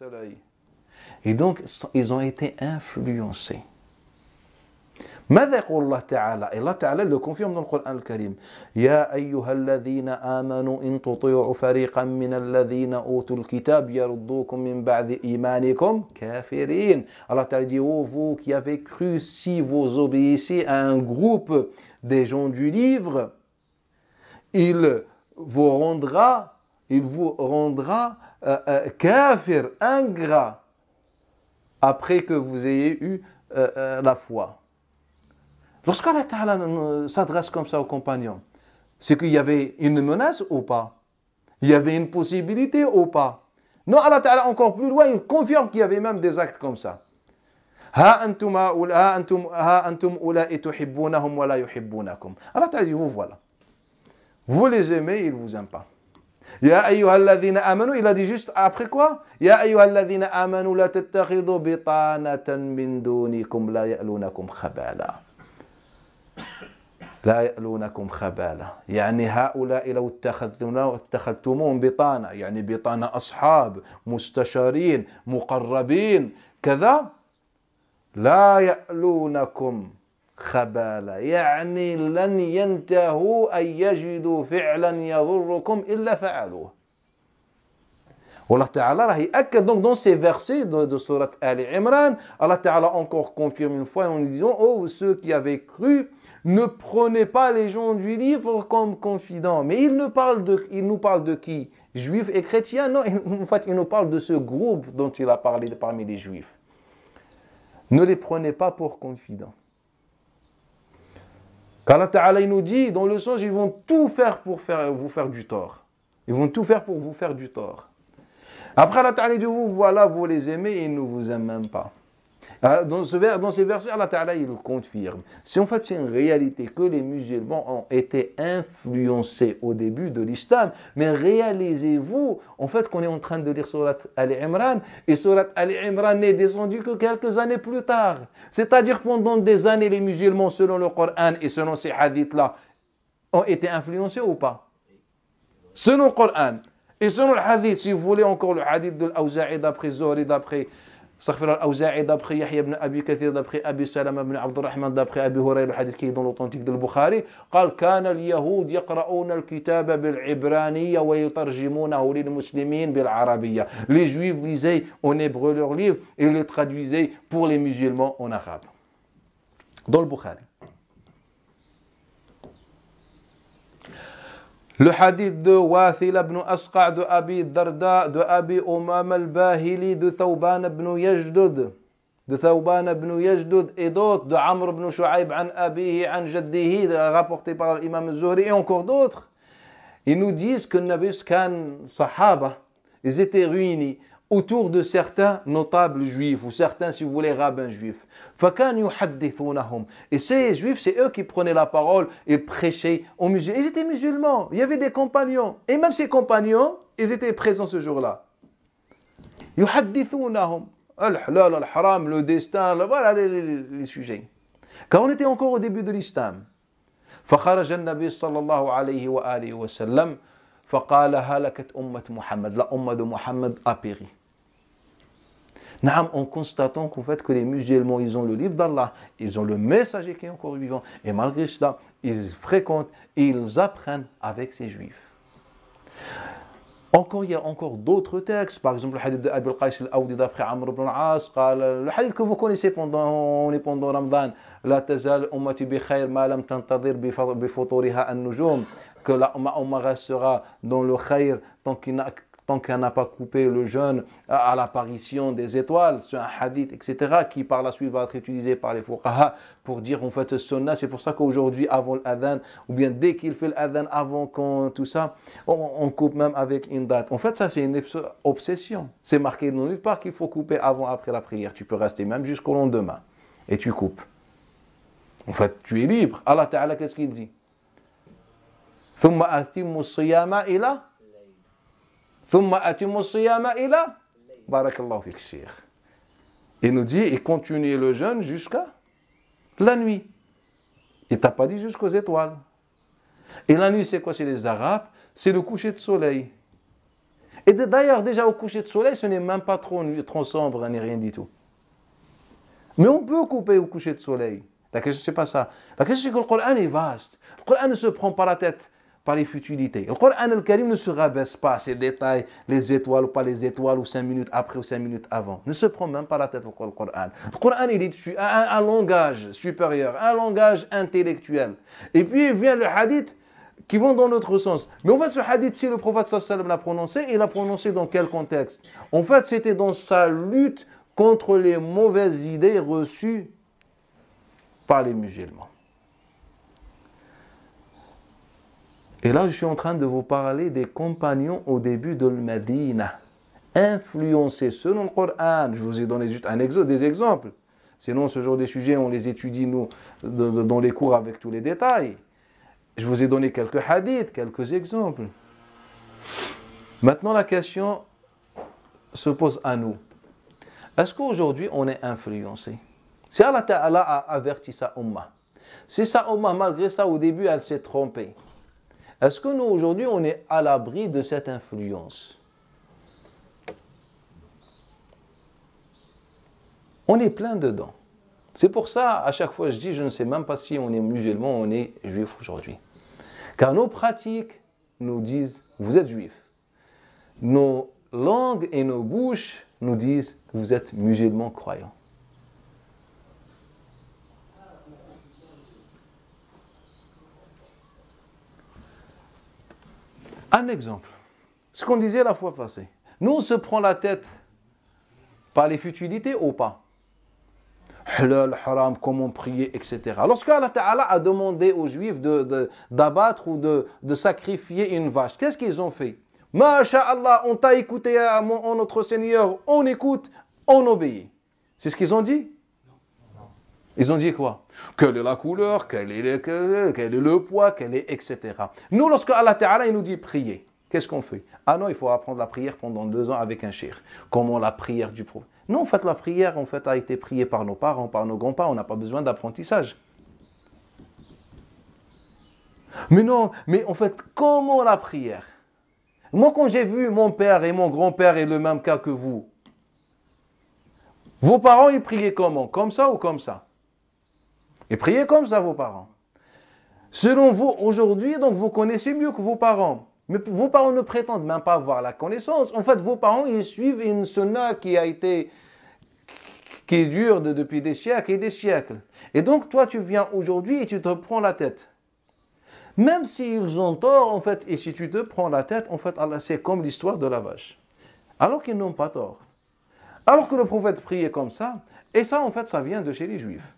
soleil. Et donc, ils ont été influencés. ماذا يقول الله تعالى؟ الله تعالى le confirme dans le Coran الكريم. يا أيها الذين آمنوا إن تطيعوا فريقا من الذين أوتوا الكتاب يردوكم من بعد إيمانكم كافرين. Allah تعالى dit, oh vous qui avez cru, si vous obéissez à un groupe des gens du livre, il vous rendra kafir, ingrat, après que vous ayez eu la foi. Lorsqu'Allah Ta'ala s'adresse comme ça aux compagnons, c'est qu'il y avait une menace ou pas? Il y avait une possibilité ou pas? Non, Allah Ta'ala encore plus loin, il confirme qu'il y avait même des actes comme ça. Ha antum ula'i tuhibbunahum wa la yuhibbunakum. Allah Ta'ala dit, vous voilà. Vous les aimez, ils ne vous aiment pas. Ya ayyuhalladhina amanu, il a dit juste après quoi? Ya ayyuhalladhina amanu la tattakhidhu bitanatan min dunikum la ya'lunakum khabala. لا يألونكم خبالا يعني هؤلاء لو اتخذتموهم بطانة يعني بطانة أصحاب مستشارين مقربين كذا لا يألونكم خبالا يعني لن ينتهوا أن يجدوا فعلا يضركم إلا فعلوه. Allah Ta'ala يأكد donc dans ces versets de Surat Ali Imran, Allah Ta'ala encore confirme une fois en disant, oh ceux qui avaient cru, ne prenez pas les gens du livre comme confidents. Mais il nous parle de qui? Juifs et chrétiens? Non, en fait il nous parle de ce groupe dont il a parlé parmi les juifs. Ne les prenez pas pour confidents. Car Allah Ta'ala il nous dit, dans le sens, ils vont tout faire pour vous faire du tort. Ils vont tout faire pour vous faire du tort. Après, Allah Ta'ala dit, vous, voilà, vous les aimez et ils ne vous aiment même pas. Dans ces versets, Allah Ta'ala, il confirme. C'est en fait, c'est une réalité que les musulmans ont été influencés au début de l'islam. Mais réalisez-vous, en fait, qu'on est en train de lire Surat Ali Imran, et Surat Ali Imran n'est descendu que quelques années plus tard. C'est-à-dire, pendant des années, les musulmans, selon le Coran et selon ces hadiths-là, ont été influencés ou pas? Selon le Coran. Et selon le hadith, si vous voulez encore le hadith de l'Awza'i d'après Zohri, d'après l'Awza'i, d'après Yahya ibn Abi Kathir, d'après Abi Salama ibn Abdurrahman, d'après Abi Hurayra, le hadith qui est dans l'authentique de Bukhari, قال كان اليهود يقرؤون الكتاب بالعبرانية ويترجمونه للمسلمين بالعربية. Les Juifs lisaient en hébreu leurs livres et les traduisaient pour les musulmans en arabe. Dans le Bukhari. Le hadith de Wathil ibn Asqa', de Abi Darda, de Abi Umam al-Bahili, de Thawban ibn Yajdud, et d'autres, de Amr ibn Shu'ayb, an Abihi, an Jaddihi, rapporté par l'imam Zuhri, et encore d'autres. Ils nous disent que Nabi Khan Sahaba, ils étaient réunis autour de certains notables juifs, ou certains, si vous voulez, rabbins juifs. Et ces juifs, c'est eux qui prenaient la parole et prêchaient aux musulmans. Ils étaient musulmans, il y avait des compagnons. Et même ces compagnons, ils étaient présents ce jour-là. Al-halal, al-haram, le destin, voilà les sujets. Car on était encore au début de l'islam. فخرج النبي صلى الله عليه وآله وسلم فقال هلكت أمة محمد. La umma de Muhammad a péri. En constatant qu'en fait que les musulmans, ils ont le livre d'Allah, ils ont le messager qui est encore vivant, et malgré cela, ils fréquentent et ils apprennent avec ces juifs. Encore, il y a encore d'autres textes, par exemple le hadith de Abi al-Qais al-Awdi d'après Amr ibn al-As, le hadith que vous connaissez pendant Ramadan, La tazal ummati bi khayr ma lam tantadir bi futuriha an-nujum, que la umma restera dans le khayr tant qu'elle n'a pas coupé le jeûne à l'apparition des étoiles. C'est un hadith, etc., qui par la suite va être utilisé par les fuqaha pour dire en fait sunnah. C'est pour ça qu'aujourd'hui, avant l'adhan, ou bien dès qu'il fait l'adhan, avant tout ça, on coupe même avec une date. En fait, ça c'est une obsession. C'est marqué dans nulle part qu'il faut couper avant, après la prière. Tu peux rester même jusqu'au lendemain et tu coupes. En fait, tu es libre. Allah Ta'ala, qu'est-ce qu'il dit? ثم أتموا الصيام إلى ثم أتموا الصيام إلى بارك الله فيك الشيخ. Il nous dit, et continuez le jeûne jusqu'à la nuit. Il t'a pas dit jusqu'aux étoiles. Et la nuit, c'est quoi chez les Arabes? C'est le coucher de soleil. Et d'ailleurs, déjà au coucher de soleil, ce n'est même pas trop sombre, ni rien du tout. Mais on peut couper au coucher de soleil. La question, c'est pas ça. La question, c'est que le Coran est vaste. Le Coran ne se prend pas la tête par les futilités. Le Coran al-Karim ne se rabaisse pas à ces détails, les étoiles ou pas les étoiles, ou 5 minutes après ou 5 minutes avant. Ne se prend même pas la tête le Coran. Le Coran, il est un langage supérieur, un langage intellectuel. Et puis, il vient le hadith qui vont dans l'autre sens. Mais en fait, ce hadith, si le prophète sallallahu alayhi wa sallam l'a prononcé, il l'a prononcé dans quel contexte? En fait, c'était dans sa lutte contre les mauvaises idées reçues par les musulmans. Et là, je suis en train de vous parler des compagnons au début de l'Madina, influencés selon le Coran. Je vous ai donné juste des exemples. Sinon, ce genre de sujets, on les étudie, nous, dans les cours avec tous les détails. Je vous ai donné quelques hadiths, quelques exemples. Maintenant, la question se pose à nous. Est-ce qu'aujourd'hui, on est influencé? Si Allah Ta'ala a averti sa Ummah, si sa Ummah, malgré ça, au début, elle s'est trompée, est-ce que nous, aujourd'hui, on est à l'abri de cette influence? On est plein dedans. C'est pour ça, à chaque fois, je dis, je ne sais même pas si on est musulman ou on est juif aujourd'hui. Car nos pratiques nous disent, vous êtes juif. Nos langues et nos bouches nous disent, vous êtes musulmans croyants. Un exemple, ce qu'on disait la fois passée. Nous, on se prend la tête par les futilités ou pas? Halal, haram, comment prier, etc. Lorsqu'Allah Ta'ala a demandé aux Juifs d'abattre ou de sacrifier une vache, qu'est-ce qu'ils ont fait? Masha'Allah, on t'a écouté, en notre Seigneur, on écoute, on obéit. C'est ce qu'ils ont dit? Ils ont dit quoi? Quelle est la couleur, quel est le poids, etc. Nous, lorsque Allah Ta'ala il nous dit prier, qu'est-ce qu'on fait? Ah non, il faut apprendre la prière pendant 2 ans avec un cheikh. Comment la prière du prophète? Non, en fait, la prière a été priée par nos parents, par nos grands-parents. On n'a pas besoin d'apprentissage. Mais non, mais en fait, comment la prière? Moi, quand j'ai vu mon père et mon grand-père est le même cas que vous, vos parents, ils priaient comment? Comme ça ou comme ça? Ils priaient comme ça, vos parents. Selon vous, aujourd'hui, donc, vous connaissez mieux que vos parents. Mais vos parents ne prétendent même pas avoir la connaissance. En fait, vos parents, ils suivent une sunna qui dure depuis des siècles et des siècles. Et donc, toi, tu viens aujourd'hui et tu te prends la tête. Même s'ils ont tort, en fait, et si tu te prends la tête, en fait, c'est comme l'histoire de la vache. Alors qu'ils n'ont pas tort. Alors que le prophète priait comme ça, et ça, en fait, ça vient de chez les Juifs.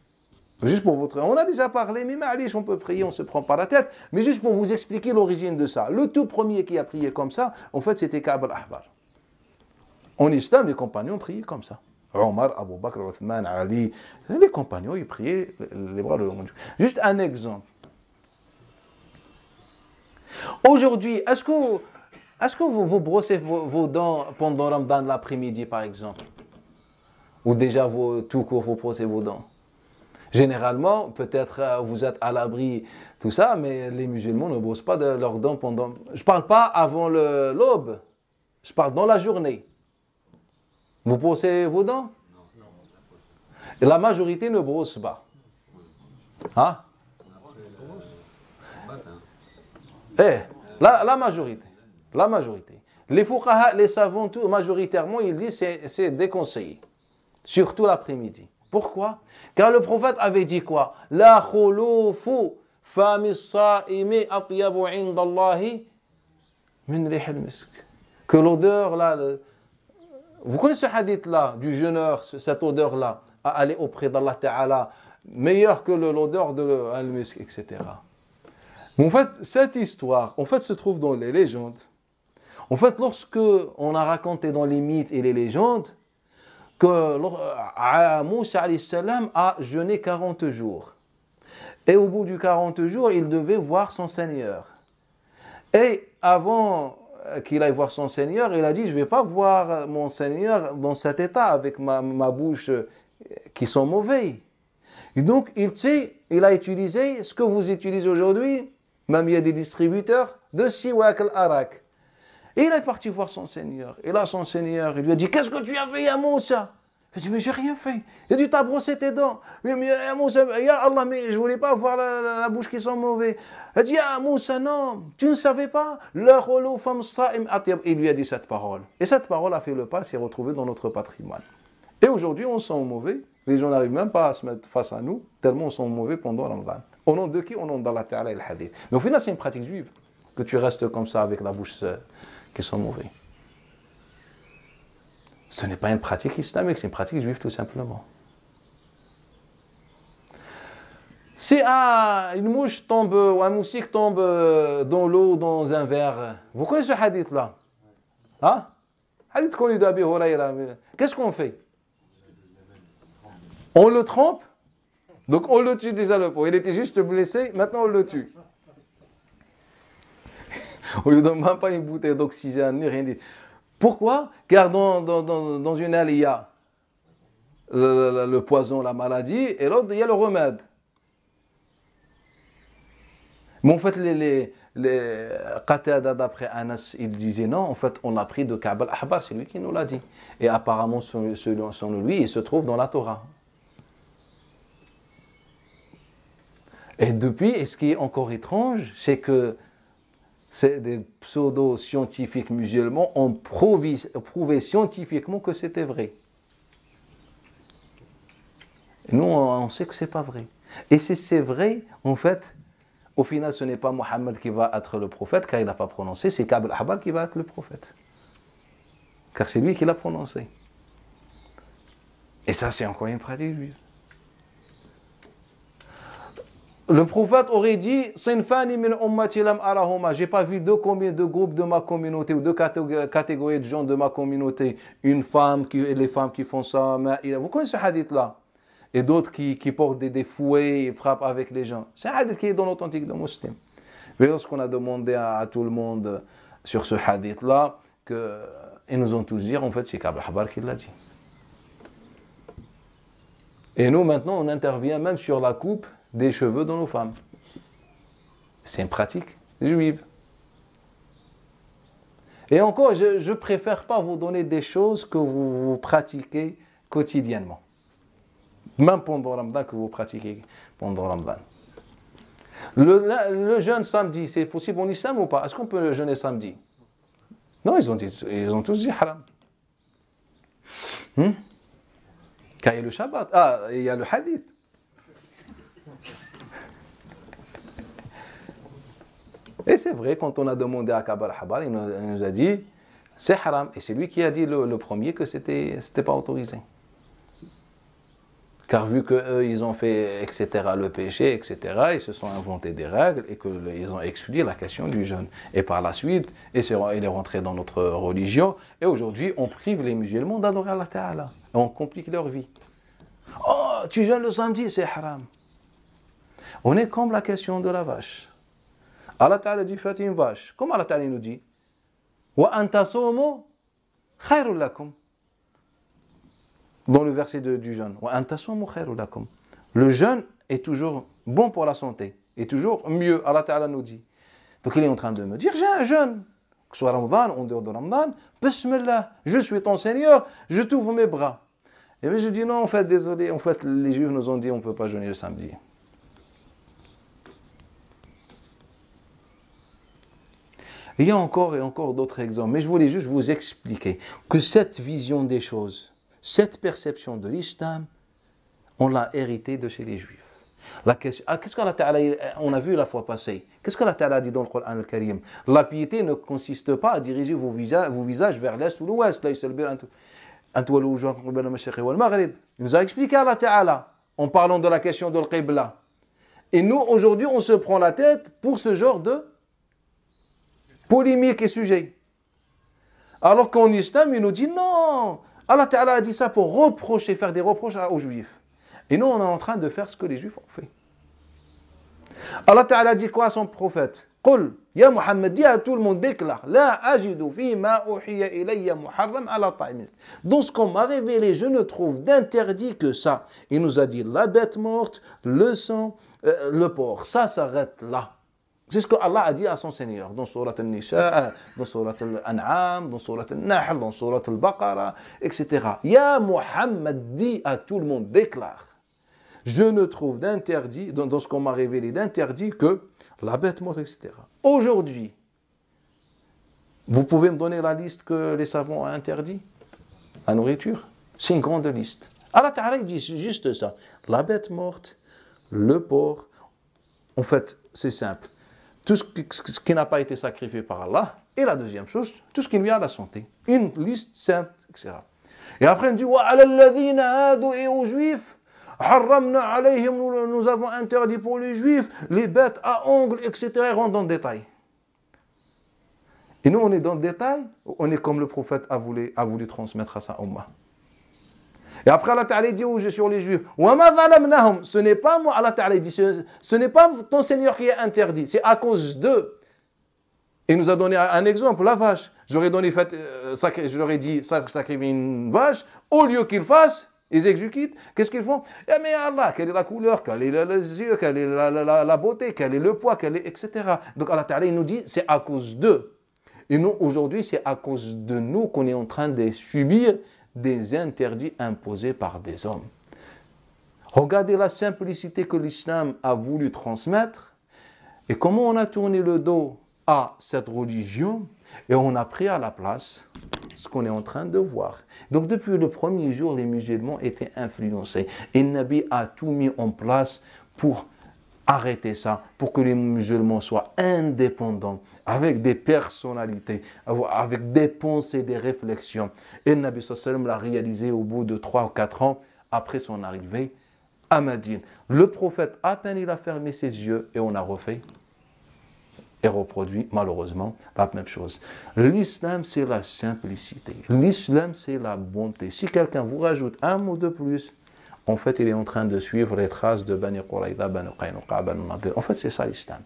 Juste pour votre... On a déjà parlé, mais Ma'alish, on peut prier, on ne se prend pas la tête. Mais juste pour vous expliquer l'origine de ça. Le tout premier qui a prié comme ça, en fait, c'était Ka'b al-Ahbar. En islam, les compagnons priaient comme ça. Omar, Abu Bakr, Uthman, Ali, les compagnons, ils priaient les bras le long du... Juste un exemple. Aujourd'hui, est-ce que vous brossez vos dents pendant Ramadan l'après-midi, par exemple? Ou déjà, tout court, vous brossez vos dents? Généralement, peut-être vous êtes à l'abri, tout ça, mais les musulmans ne brossent pas leurs dents pendant... Je ne parle pas avant l'aube, je parle dans la journée. Vous brossez vos dents? Non. Et la majorité ne brosse pas. Hein? La majorité. La majorité. Les fuqaha, les savants, tout, majoritairement, ils disent que c'est déconseillé. Surtout l'après-midi. Pourquoi? Car le prophète avait dit quoi? La khulufu fami sa'imi atyabu indallahi min rihil misk. Que l'odeur là, vous connaissez ce hadith là du jeûneur, cette odeur là, à aller auprès d'Allah Ta'ala, meilleure que l'odeur de al-misk, etc. Mais en fait, cette histoire, en fait, se trouve dans les légendes. En fait, lorsque on a raconté dans les mythes et les légendes que Moussa alayhi salam a jeûné 40 jours. Et au bout du 40 jours, il devait voir son Seigneur. Et avant qu'il aille voir son Seigneur, il a dit, je ne vais pas voir mon Seigneur dans cet état, avec ma bouche qui sont mauvais. Et donc, il a utilisé ce que vous utilisez aujourd'hui. Même il y a des distributeurs de siwak al-arak. Et il est parti voir son Seigneur. Et là, son Seigneur, il lui a dit, qu'est-ce que tu as fait, ya Moussa? Il a dit, mais j'ai rien fait. Il a dit, t'as brossé tes dents. Mais ya Moussa, ya Allah, mais je voulais pas avoir la bouche qui sent mauvais. Il a dit, ya Moussa, non, tu ne savais pas. Il lui a dit cette parole. Et cette parole a fait le pas, s'est retrouvée dans notre patrimoine. Et aujourd'hui, on sent mauvais. Les gens n'arrivent même pas à se mettre face à nous, tellement on sent mauvais pendant Ramadan. Au nom de qui? Au nom d'Allah Ta'ala et le hadith. Mais au final, c'est une pratique juive, que tu restes comme ça avec la bouche qui sent mauvais. Ce n'est pas une pratique islamique, c'est une pratique juive tout simplement. Si une mouche tombe, ou un moustique tombe dans l'eau, dans un verre, vous connaissez ce hadith-là? Hein? Hadith connu d'Abi Huraïra. Qu'est-ce qu'on fait? On le trempe, donc on le tue déjà le pauvre. Il était juste blessé, maintenant on le tue. On lui donne même pas une bouteille d'oxygène, ni rien dit. Pourquoi? Car dans une aile, il y a le poison, la maladie, et l'autre, il y a le remède. Mais en fait, les Qatada, d'après Anas, il disait non, en fait, on l'a pris de Ka'b al-Ahbar, c'est lui qui nous l'a dit. Et apparemment, selon lui, il se trouve dans la Torah. Et depuis, et ce qui est encore étrange, c'est que des pseudo-scientifiques musulmans ont prouvé scientifiquement que c'était vrai. Et nous, on sait que ce n'est pas vrai. Et si c'est vrai, en fait, au final, ce n'est pas Mohammed qui va être le prophète, car il n'a pas prononcé, c'est Ka'b al-Ahbar qui va être le prophète. Car c'est lui qui l'a prononcé. Et ça, c'est encore une pratique juive. Le prophète aurait dit Sinfani min ummati lam arahuma. J'ai pas vu deux groupes de ma communauté ou deux catégories de gens de ma communauté. Une femme et les femmes qui font ça. Vous connaissez ce hadith-là? Et d'autres qui portent des fouets et frappent avec les gens. C'est un hadith qui est dans l'authentique de Muslim. Mais lorsqu'on a demandé à tout le monde sur ce hadith-là, ils nous ont tous dit en fait c'est Ka'b al-Ahbar qui l'a dit. Et nous maintenant on intervient même sur la coupe des cheveux dans nos femmes. C'est une pratique juive. Et encore, je ne préfère pas vous donner des choses que vous pratiquez quotidiennement. Même pendant Ramadan, que vous pratiquez pendant Ramadan. Le jeûne samedi, c'est possible en islam ou pas? Est-ce qu'on peut jeûner samedi? Non, ils ont tous dit haram. Car il y a le Shabbat. Ah, il y a le hadith. Et c'est vrai, quand on a demandé à Ka'b al-Ahbar, il nous a dit, c'est haram. Et c'est lui qui a dit le premier que c'était pas autorisé. Car vu qu'eux, ils ont fait, etc., le péché, etc., ils se sont inventés des règles et qu'ils ont exclu la question du jeûne. Et par la suite, il est rentré dans notre religion. Et aujourd'hui, on prive les musulmans d'adorer Allah Ta'ala. Et on complique leur vie. Oh, tu jeûnes le samedi, c'est haram. On est comme la question de la vache. Allah Ta'ala dit, faites une vache. Comme Allah Ta'ala nous dit, wa antasumu khayrun lakum. Dans le verset du jeûne. Wa antasumu khayrun lakum. Le jeûne est toujours bon pour la santé. Est toujours mieux. Allah Ta'ala nous dit. Donc il est en train de me dire, j'ai un jeûne. Que ce soit Ramadan, en dehors de Ramadan, Bismillah, je suis ton Seigneur, je t'ouvre mes bras. Et bien je dis non, en fait, désolé, en fait, les Juifs nous ont dit, on ne peut pas jeûner le samedi. Il y a encore et encore d'autres exemples, mais je voulais juste vous expliquer que cette vision des choses, cette perception de l'islam, on l'a hérité de chez les Juifs. Qu'est-ce qu'Allah Ta'ala, on a vu la fois passée, qu'est-ce qu'Allah Ta'ala dit dans le Coran al-Karim? La piété ne consiste pas à diriger vos visages vers l'est ou l'ouest. Il nous a expliqué Allah Ta'ala en parlant de la question de l'Qibla. Et nous, aujourd'hui, on se prend la tête pour ce genre de polémique et sujet. Alors qu'en islam, il nous dit non. Allah Ta'ala a dit ça pour reprocher, faire des reproches aux Juifs. Et nous, on est en train de faire ce que les Juifs ont fait. Allah Ta'ala dit quoi à son prophète? Qul, ya Muhammad, dis à tout le monde, déclare, la ajidu fi ma uhiya ilayya muharram ala ta'im. Dans ce qu'on m'a révélé, je ne trouve d'interdit que ça. Il nous a dit la bête morte, le sang, le porc. Ça s'arrête là. C'est ce que Allah a dit à son Seigneur dans Surat Al-Nisa, dans Surat Al-An'am, dans Surat Al-Nahl, dans Surat Al-Baqarah, etc. Ya Muhammad dit à tout le monde, déclare, je ne trouve d'interdit, dans ce qu'on m'a révélé d'interdit, que la bête morte, etc. Aujourd'hui, vous pouvez me donner la liste que les savants ont interdit? La nourriture? C'est une grande liste. Allah Ta'ala dit juste ça. La bête morte, le porc, en fait, c'est simple. Tout ce qui n'a pas été sacrifié par Allah. Et la deuxième chose, tout ce qui nuit à la santé. Une liste simple, etc. Et après, on dit, et aux Juifs, nous avons interdit pour les Juifs les bêtes à ongles, etc. Ils rentrent dans le détail. Et nous, on est dans le détail, on est comme le prophète a voulu transmettre à sa Ummah. Et après, Allah Ta'ala dit sur les Juifs, ce n'est pas moi, Allah Ta'ala dit, ce n'est pas ton Seigneur qui est interdit, c'est à cause d'eux. Il nous a donné un exemple, la vache. Je leur ai dit, sacrifier une vache, au lieu qu'ils fassent, ils exécutent. Qu'est-ce qu'ils font? Eh mais Allah, quelle est la couleur, quels sont les yeux, quelle est la beauté, quel est le poids, etc. Donc Allah Ta'ala nous dit, c'est à cause d'eux. Et nous, aujourd'hui, c'est à cause de nous qu'on est en train de subir des interdits imposés par des hommes. Regardez la simplicité que l'islam a voulu transmettre et comment on a tourné le dos à cette religion et on a pris à la place ce qu'on est en train de voir. Donc depuis le premier jour, les musulmans étaient influencés et le Nabi a tout mis en place pour arrêter ça, pour que les musulmans soient indépendants, avec des personnalités, avec des pensées, des réflexions. Et le Nabi sallallahu l'a réalisé au bout de 3 ou 4 ans après son arrivée à Médine. Le prophète, à peine il a fermé ses yeux et on a refait et reproduit malheureusement la même chose. L'islam, c'est la simplicité. L'islam, c'est la bonté. Si quelqu'un vous rajoute un mot de plus, en fait, il est en train de suivre les traces de Bani Quraïda, Bani Qaynuqa, Bani Nadir. En fait, c'est ça l'islam.